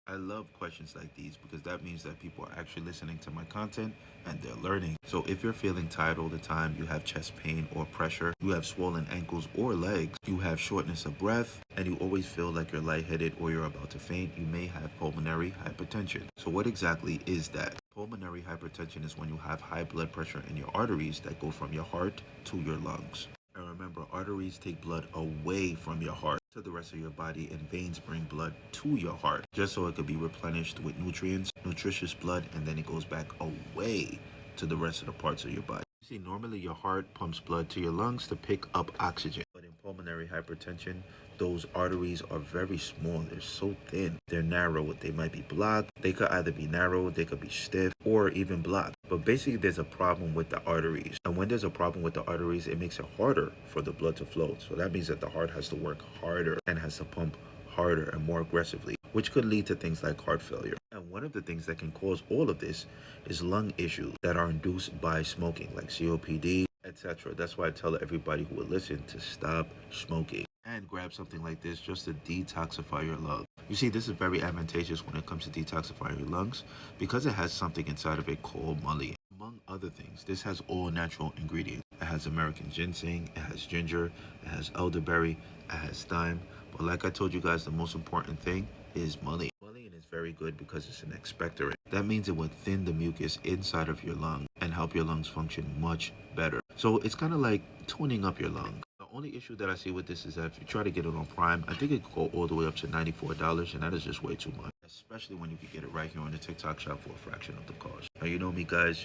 I love questions like these because that means that people are actually listening to my content and they're learning. So if you're feeling tired all the time, you have chest pain or pressure, you have swollen ankles or legs, you have shortness of breath, and you always feel like you're lightheaded or you're about to faint, you may have pulmonary hypertension. So what exactly is that? Pulmonary hypertension is when you have high blood pressure in your arteries that go from your heart to your lungs. And remember, arteries take blood away from your heart to the rest of your body, and veins bring blood to your heart just so it could be replenished with nutrients, nutritious blood, and then it goes back away to the rest of the parts of your body. You see, normally your heart pumps blood to your lungs to pick up oxygen, but in pulmonary hypertension, those arteries are very small. They're so thin. They're narrow. They might be blocked. They could either be narrow, they could be stiff, or even blocked. But basically, there's a problem with the arteries. And when there's a problem with the arteries, it makes it harder for the blood to flow. So that means that the heart has to work harder and has to pump harder and more aggressively, which could lead to things like heart failure. And one of the things that can cause all of this is lung issues that are induced by smoking, like COPD, etc. That's why I tell everybody who will listen to stop smoking and grab something like this just to detoxify your lungs. You see, this is very advantageous when it comes to detoxifying your lungs because it has something inside of it called mullein. Among other things, this has all natural ingredients. It has American ginseng, it has ginger, it has elderberry, it has thyme. But like I told you guys, the most important thing is mullein. Mullein is very good because it's an expectorant. That means it would thin the mucus inside of your lung and help your lungs function much better. So it's kind of like tuning up your lung. The only issue that I see with this is that if you try to get it on Prime, I think it could go all the way up to $94, and that is just way too much. Especially when you can get it right here on the TikTok shop for a fraction of the cost. Now, you know me, guys.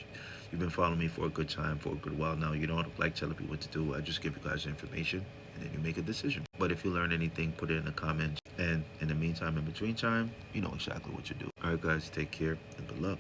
You've been following me for a good time, for a good while now. You don't like telling me what to do. I just give you guys information, and then you make a decision. But if you learn anything, put it in the comments. And in the meantime, in between time, you know exactly what to do. All right, guys, take care and good luck.